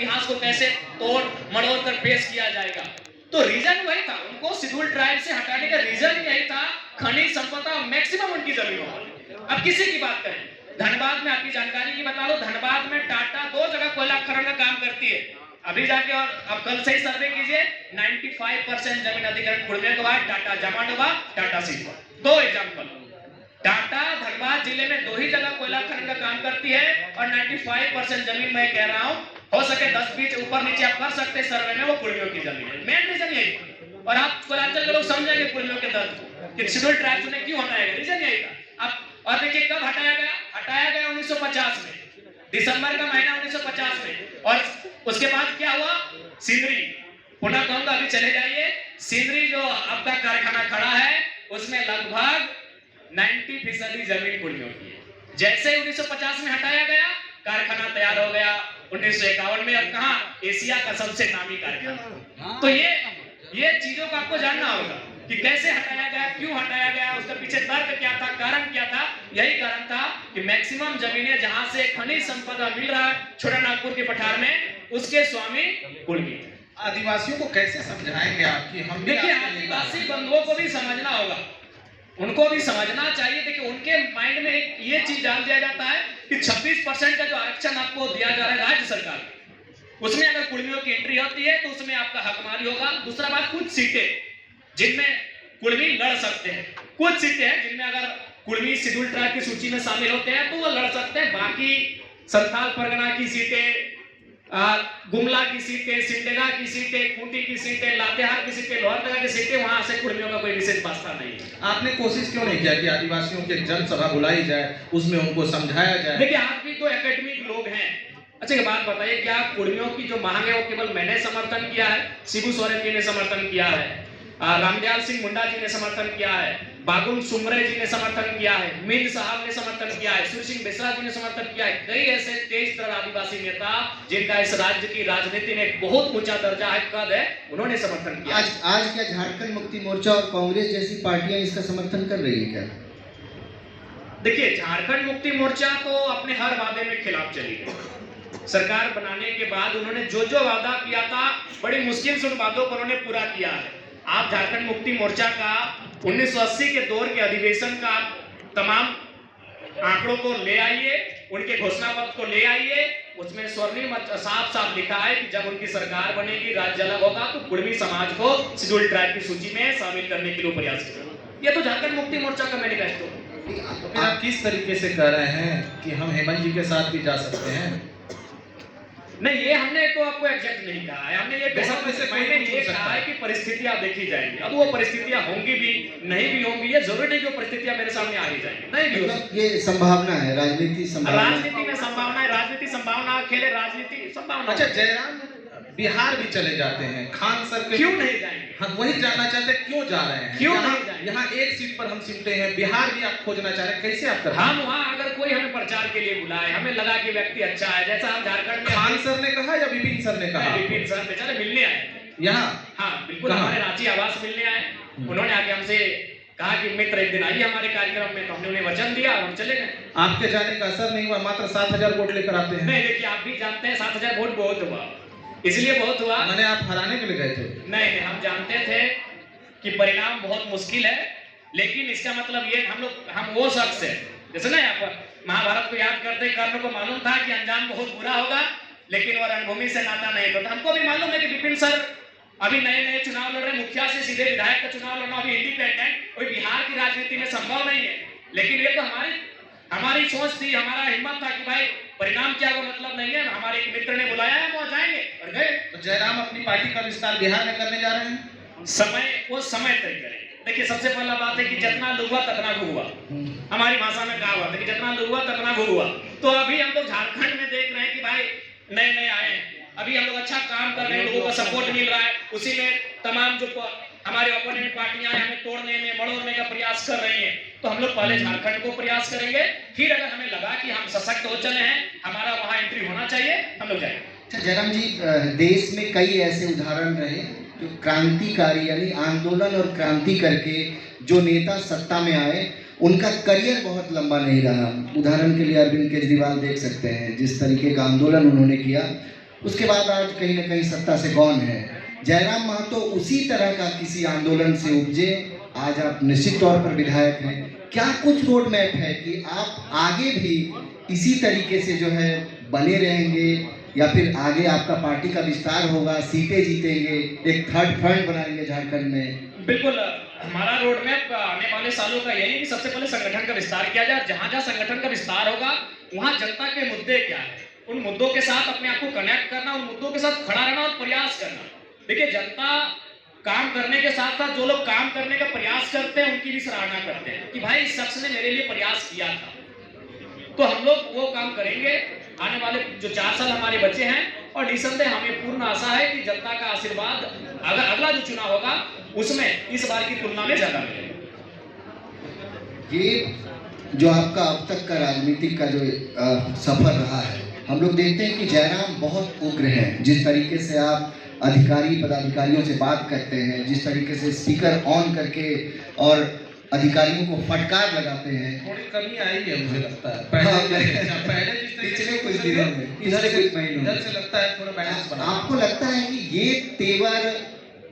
इतिहास को कैसे तोड़ मड़ोड़ कर पेश किया जाएगा। तो रीजन वही था, उनको शेड्यूल ट्राइब से हटाने का रीजन यही था, खनिज संपदा मैक्सिमम उनकी जमीनों पर। अब किसी की बात करें, धनबाद में आपकी जानकारी की बता लो, धनबाद में टाटा 2 जगह कोयला खनन का काम करती है। अभी जाके और अब कल से ही सर्वे कीजिए, 95% जमीन अधिग्रहण कुड़वे के बाद टाटा जमाडोबा, टाटा सीधवा। 2 एग्जांपल, टाटा धनबाद जिले में 2 ही जगह कोयला खनन का काम करती है और 95% जमीन मैं कह रहा हूं, हो सके 10-20 ऊपर नीचे आप कर सकते सर्वे में, वो कुड़मियों की जमीन है। मेन रीजन यही, और आप कोलांचल के लोग समझेंगे कुड़मियों के दर्द को कि शेड्यूल ट्राइब्स ने क्यों हटाया गया, रीजन यही था। अब और देखिए कब हटाया गया, हटाया गया 1950 में, दिसंबर का महीना 1950 में। और उसके बाद क्या हुआ, सिंदरी, पुनः कहूंगा अभी चले जाइए, सिंदरी जो आपका कारखाना खड़ा है उसमें लगभग 90% जमीन कुड़मियों की है। जैसे 1950 में हटाया गया, कारखाना तैयार हो गया 1951 में, और कहा एशिया का सबसे नामी कारखाना। तो ये चीजों को आपको जानना होगा कि कैसे हटाया गया, क्यों हटाया गया, उसके पीछे तर्क क्या था, कारण क्या था। यही कारण था कि मैक्सिमम जमीनें जहां से खनिज संपदा मिल रहा है छोटा नागपुर के पठार में, उसके स्वामी कुड़मी। आदिवासियों को कैसे समझाएंगे आप कि हम, देखिए आदिवासी बंधुओं को भी समझना होगा, उनको भी समझना चाहिए। देखिए उनके माइंड में एक ये चीज डाल दिया जाता है कि 26% का जो आरक्षण आपको दिया जा रहा है राज्य सरकार, उसमें अगर कुड़मियों की एंट्री होती है तो उसमें आपका हकमारी होगा। दूसरा बात, कुछ सीटें जिनमें कुड़मी लड़ सकते हैं, कुछ सीटें हैं जिनमें अगर कुड़मी शेड्यूल ट्राइब की सूची में शामिल होते हैं तो वो लड़ सकते हैं। बाकी संथाल परगना की सीटें, गुमला की सीटें, सिमडेगा की सीटें, खूंटी की सीटें, लातेहार की सीटें, लोहरदगा की सीटें, वहां से कुड़मियों का कोई विशेष वास्ता नहीं है। आपने कोशिश क्यों नहीं किया कि आदिवासियों की एक जनसभा बुलाई जाए, उसमें उनको समझाया जाए? देखिए आप भी तो एकेडमिक लोग हैं, अच्छा एक बात बताइए, क्या कुड़मियों की जो मांग है वो केवल मैंने समर्थन किया है, शिबू सोरेन जी ने समर्थन किया है, रामदयाल सिंह मुंडा जी ने समर्थन किया है, बागुल सुमरे जी ने समर्थन किया है, मीर साहब ने समर्थन किया है, सूर्य सिंह बेसरा जी ने समर्थन किया है। कई ऐसे तेज तरह आदिवासी नेता जिनका इस राज्य की राजनीति में बहुत ऊंचा दर्जा है, कद है, उन्होंने समर्थन किया। आज क्या झारखंड मुक्ति मोर्चा और कांग्रेस जैसी पार्टियां इसका समर्थन कर रही है क्या? देखिए झारखंड मुक्ति मोर्चा तो अपने हर वादे में खिलाफ चली गई। सरकार बनाने के बाद उन्होंने जो जो वादा किया था, बड़ी मुश्किल से उन वादों को उन्होंने पूरा किया है। आप झारखंड मुक्ति मोर्चा का 1980 के दौर के अधिवेशन का तमाम आंकड़ों को ले आइए, उनके घोषणा पत्र को ले आइए, उसमें स्वर्णिम साफ साफ लिखा है कि जब उनकी सरकार बनेगी, राज्य अलग होगा, तो कुड़मी समाज को शेड्यूल ट्राइब की सूची में शामिल करने के लिए प्रयास करेंगे। ये तो झारखंड मुक्ति मोर्चा का मैनिफेस्टो। तो फिर आप किस तरीके से कह रहे हैं कि हम हेमंत जी के साथ भी जा सकते हैं? नहीं, ये हमने तो आपको एग्जैक्ट नहीं कहा है, हमने ये पहले ये कहा है कि परिस्थितियां देखी जाएंगी। अब वो परिस्थितियां होंगी भी नहीं भी होंगी, ये जरूरी नहीं कि वो परिस्थितियां मेरे सामने आ ही जाएंगी, नहीं भी हो। ये संभावना है, राजनीति संभावना, राजनीति में संभावना है, राजनीति संभावना, खेले राजनीति संभावना। अच्छा जयराम बिहार भी चले जाते हैं, खान सर के क्यों नहीं जाएंगे? हम वही जानना चाहते हैं क्यों जा रहे हैं, क्यों नहीं जाएंगे? यहाँ एक सीट पर हम सिमटे हैं, बिहार भी आप खोजना चाह रहे हैं, कैसे आप कर रहे हैं? हम वहाँ अगर कोई हमें प्रचार के लिए बुलाए, हमें लगा कि व्यक्ति अच्छा है, जैसा हम झारखंड में खान सर ने कहा या विपिन सर ने कहा? विपिन सर बेचारे मिलने आए यहाँ, हाँ बिल्कुल हमारे रांची आवास मिलने आए, उन्होंने आके हमसे कहा कि मित्र एक दिन आइए हमारे कार्यक्रम में, तो हमने उन्हें वचन दिया और हम चले गए। आपके जाने का असर नहीं हुआ, मात्र 7,000 वोट लेकर आते हैं। नहीं देखिए आप भी जानते हैं 7,000 वोट बहुत हुआ, इसलिए बहुत हुआ। मैंने आप हराने के लिए गए थे? नहीं, हम जानते थे कि परिणाम बहुत मुश्किल है, लेकिन इसका मतलब ये हम वो शख्स है, जैसे ना यहाँ पर महाभारत को याद करते कर्ण को मालूम था कि अंजाम बहुत बुरा होगा, लेकिन वो रणभूमि से नाता नहीं था। हमको भी मालूम है कि विपिन सर अभी नए नए चुनाव लड़ रहे, मुखिया से सीधे विधायक का चुनाव लड़ना अभी इंडिपेंडेंट, कोई बिहार की राजनीति में संभव नहीं है। लेकिन ये तो हमारी सोच थी, हमारा हिम्मत था कि भाई परिणाम क्या वो मतलब नहीं है, हमारे एक मित्र ने बुलाया है, वो जाएंगे और गए। तो जयराम अपनी पार्टी का विस्तार बिहार में करने जा रहे हैं, वो समय तय करेंगे। देखिए सबसे पहला बात है कि जितना लुगवा ततना घुगुआ, हमारी भाषा में कहा हुआ था कि जितना लुगवा ततना घुगुआ। तो अभी हम लोग झारखंड में देख रहे हैं कि भाई नए नए आए हैं, अभी हम लोग अच्छा काम कर रहे हैं, लोगों का सपोर्ट मिल रहा है, उसी में तमाम जो हमारे ओपोनेंट पार्टियां हैं हमें तोड़ने में मड़ोड़ने का प्रयास कर रही हैं। तो हम लोग पहले झारखंड को प्रयास करेंगे, फिर अगर हमें लगा कि हम सशक्त हो चले हैं, हमारा वहां एंट्री होना चाहिए, हम लोग जाएंगे। अच्छा जयराम जी, देश में कई ऐसे उदाहरण रहे जो क्रांतिकारी यानी आंदोलन और क्रांति करके जो नेता सत्ता में आए, उनका करियर बहुत लंबा नहीं रहा। उदाहरण के लिए अरविंद केजरीवाल देख सकते हैं, जिस तरीके का आंदोलन उन्होंने किया उसके बाद आज कहीं ना कहीं सत्ता से गौन है। जयराम महतो उसी तरह का किसी आंदोलन से उपजे, आज आप निश्चित तौर पर विधायक हैं। क्या कुछ रोड मैप है कि आप आगे भी इसी तरीके से जो है बने रहेंगे, या फिर आगे आपका पार्टी का विस्तार होगा, सीटें जीतेंगे, एक थर्ड फ्रंट बनाएंगे झारखंड में? बिल्कुल, हमारा रोड मैप आने वाले सालों का यही है कि सबसे पहले संगठन का विस्तार किया जाए। जहां जहां संगठन का विस्तार होगा वहां जनता के मुद्दे क्या है, उन मुद्दों के साथ अपने आप को कनेक्ट करना, उन मुद्दों के साथ खड़ा रहना और प्रयास करना। देखिए, जनता काम करने के साथ साथ जो लोग काम करने का प्रयास करते हैं उनकी भी सराहना करते हैं कि भाई इस शख्स ने मेरे लिए प्रयास किया था। तो हम लोग वो काम करेंगे आने वाले जो 4 साल हमारे बचे हैं, और निसंदेह हमें पूर्ण आशा है कि जनता का आशीर्वाद अगर अगला जो चुनाव होगा उसमें इस बार की तुलना में ज्यादा मिलेगा। ये जो आपका अब तक का राजनीतिक का जो सफर रहा है, हम लोग देखते हैं कि जयराम बहुत उग्र हैं। जिस तरीके से आप अधिकारी पदाधिकारियों से बात करते हैं, जिस तरीके से स्पीकर ऑन करके और अधिकारियों को फटकार लगाते हैं, थोड़ी कमी आई है मुझे लगता है। पहले जिस तरीके पिछले कुछ दिनों में, पिछले कुछ महीनों इधर में से लगता है थोड़ा बैलेंस बना। आपको लगता है कि ये तेवर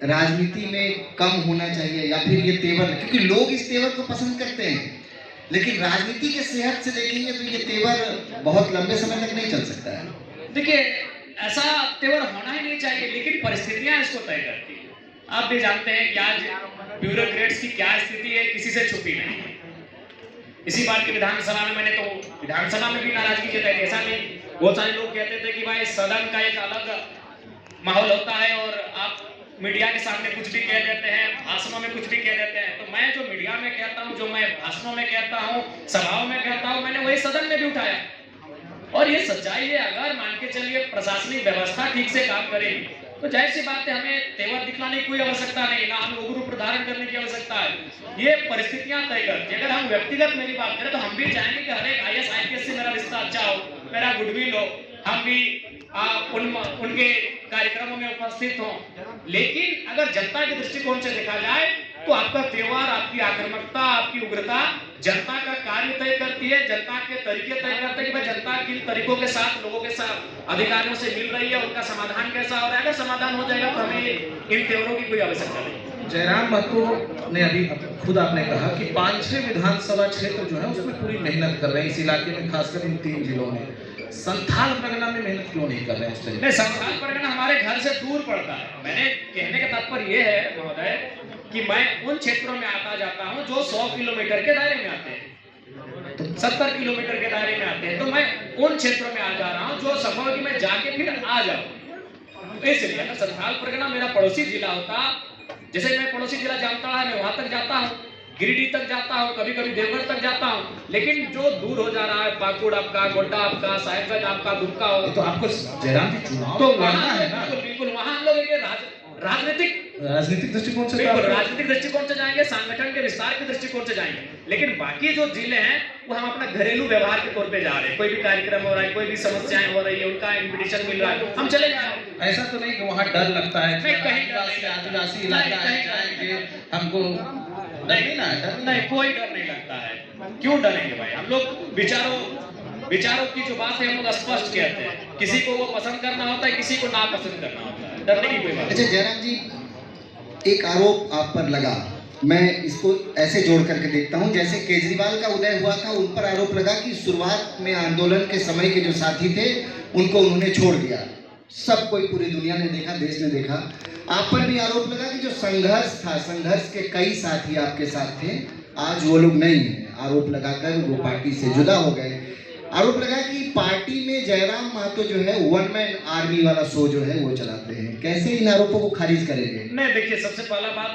राजनीति में कम होना चाहिए, या फिर ये तेवर, क्योंकि लोग इस तेवर को पसंद करते हैं, लेकिन राजनीति के सेहत से देखेंगे तो ये तेवर बहुत लंबे समय तक नहीं चल सकता है। देखिए, ऐसा तेवर होना ही नहीं चाहिए, लेकिन परिस्थितियां इसको तय करती हैं। आप भी जानते हैं कि आज ब्यूरोक्रेट्स की क्या स्थिति है, किसी से छुपी नहीं है। इसी बार की विधानसभा में मैंने तो विधानसभा में भी नाराजगी जताई थी। ऐसा नहीं, बहुत सारे लोग कहते थे कि भाई सदन का एक अलग माहौल होता है और आप मीडिया के सामने कुछ भी कह देते हैं, भाषणों में कुछ भी कह देते हैं। तो मैं जो मीडिया में कहता हूँ, जो मैं भाषणों में कहता हूँ, सभाओं में कहता हूँ, मैंने वही सदन में भी उठाया। और ये सच्चाई है। अगर मान के चलिए प्रशासनिक व्यवस्था ठीक से काम करेगी तो जाहिर सी बात है हमें तेवर दिखलाने की कोई आवश्यकता नहीं, ना हमें उग्र रूप धारण करने की आवश्यकता है। ये परिस्थितियां तय करती है। अगर हम व्यक्तिगत मेरी बात करें तो हम भी चाहेंगे कि हर एक IAS IPS से मेरा रिश्ता अच्छा हो, मेरा गुडविल हो, हम भी उनके कार्यक्रमों में उपस्थित हों। लेकिन अगर जनता के दृष्टिकोण से देखा जाए तो आपका त्योहार, आपकी आक्रामकता, आपकी उग्रता जनता का कार्य तय करती है, जनता के तरीके तय करते हैं कि भाई जनता किन तरीकों के साथ, लोगों के साथ, अधिकारियों से मिल रही है, उनका समाधान कैसा हो रहा है। अगर समाधान हो जाएगा तो हमें इन त्योहारों की कोई आवश्यकता नहीं। जयराम महतो ने अभी खुद आपने कहा कि 5-6 विधानसभा क्षेत्र जो है उसमें पूरी मेहनत कर रहे हैं, इस इलाके में खासकर इन 3 जिलों में। संथाल परगना में मेहनत क्यों नहीं कर रहे हैं उस तरीके? नहीं, संथाल परगना हमारे घर से दूर पड़ता है। मैंने कहने का तात्पर्य ये है महोदय कि मैं उन क्षेत्रों में आता जाता हूं जो 100 किलोमीटर के दायरे में आते हैं, तो 70 किलोमीटर के दायरे में आते हैं। तो मैं उन क्षेत्रों में आ जा रहा हूं जो संभव है कि मैं जाके फिर आ जाऊं। इसलिए अगर संथाल परगना मेरा पड़ोसी जिला होता, जैसे मैं पड़ोसी जिला जामताड़ा है, मैं वहां तक जाता हूं, गिरिडीह तक जाता हूं, कभी कभी देवघर तक जाता हूं, लेकिन जो दूर हो जा रहा है, पाकुड़ आपका, गोड्डा आपका, साहेबगंज आपका, दुमका हो, तो आपको जयराम जी चुनाव तो लड़ना है ना। बिल्कुल वहां हम लोग राजनीतिक दृष्टिकोण से बिल्कुल राजनीतिक दृष्टिकोण से जाएंगे, संगठन के विस्तार के दृष्टिकोण से जाएंगे। लेकिन बाकी जो जिले हैं वो हम अपना घरेलू व्यवहार के तौर पे जा रहे हैं। कोई भी कार्यक्रम हो रहा है, कोई भी समस्याएं हो रही है, उनका इन्विटेशन मिल रहा है, हम चले जा रहे हैं। ऐसा तो नहीं कि वहाँ डर लगता है नहीं, कहीं डर नहीं, आदिवासी इलाका है, जाएंगे हमको नहीं ना डर नहीं, कोई डर नहीं लगता है। क्यों डरेंगे भाई? हम लोग विचारों की जो बात है हम लोग स्पष्ट कहते हैं। किसी को वो पसंद करना होता है, किसी को ना पसंद करना होता है, डरने की कोई बात नहीं। अच्छा जयराम जी, एक आरोप आप पर लगा, मैं इसको ऐसे जोड़ करके देखता हूं, जैसे केजरीवाल का उदय हुआ था, उन पर आरोप लगा कि शुरुआत में आंदोलन के समय के जो साथी थे उनको उन्होंने छोड़ दिया। सब कोई पूरी दुनिया ने देखा, देश ने देखा। आप पर भी आरोप लगा कि जो संघर्ष था, संघर्ष के कई साथी आपके साथ थे, आज वो लोग नहीं है। आरोप लगाकर वो पार्टी से जुदा हो गए। आरोप लगा कि पार्टी में जयराम महतो जो है वन मैन आर्मी वाला शो जो है वो चलाते हैं। कैसे इन आरोपों को खारिज करेंगे? नहीं, देखिए, सबसे पहला बात,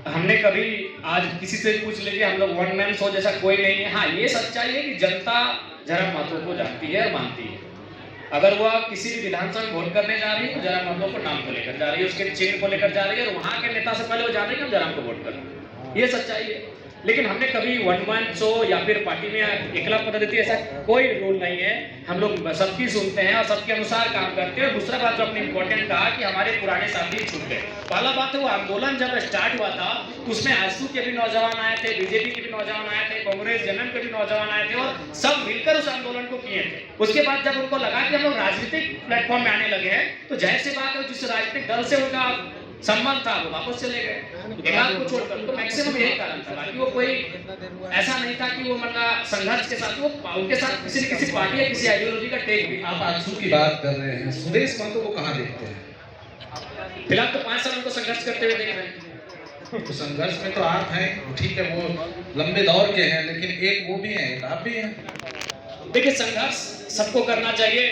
हमने कभी आज किसी से पूछ लीजिए, हम लोग वन मैन शो जैसा कोई नहीं है। हाँ, ये सच्चाई है कि जनता जयराम महतो को जानती है और मानती है। अगर वह किसी भी विधानसभा में वोट करने जा रही है तो जयराम महतो को नाम को लेकर जा रही है, उसके चिन्ह को लेकर जा रही है, और वहां के नेता से पहले वो जान रही है कि हम जयराम को वोट कर रहे हैं। ये सच्चाई है। लेकिन हमने कभी वन मैन शो या फिर पार्टी में एकला पद्धति ऐसा कोई रूल नहीं है। हम लोग सबकी सुनते हैं और सबके अनुसार काम करते हैं। और दूसरा बात जो आपने इम्पोर्टेंट कहा कि हमारे पुराने साथी छूट गए। पहला बात है वो आंदोलन जब स्टार्ट हुआ था तो उसमें आजसू के भी नौजवान आए थे, बीजेपी के भी नौजवान आए थे, कांग्रेस जनन के भी नौजवान आए थे और सब मिलकर उस आंदोलन को किए थे। उसके बाद जब उनको लगा कि हम लोग राजनीतिक प्लेटफॉर्म में आने लगे हैं तो जाहिर सी बात है जिस राजनीतिक दल से उनका संबंध था वो वापस चले गए एक आध को छोड़कर। तो मैक्सिमम यही कारण था, बाकी वो कोई ऐसा नहीं था कि वो मतलब संघर्ष के साथ वो उनके साथ किसी न किसी पार्टी या किसी आइडियोलॉजी का टेक भी। आप आजसू की बात कर रहे हैं, सुदेश महतो को कहाँ देखते हैं? फिलहाल तो 5 साल उनको संघर्ष करते हुए देख रहे हैं। तो संघर्ष में तो आप हैं, ठीक है, वो लंबे दौर के हैं, लेकिन एक वो भी हैं, एक आप भी हैं। देखिए संघर्ष सबको करना चाहिए।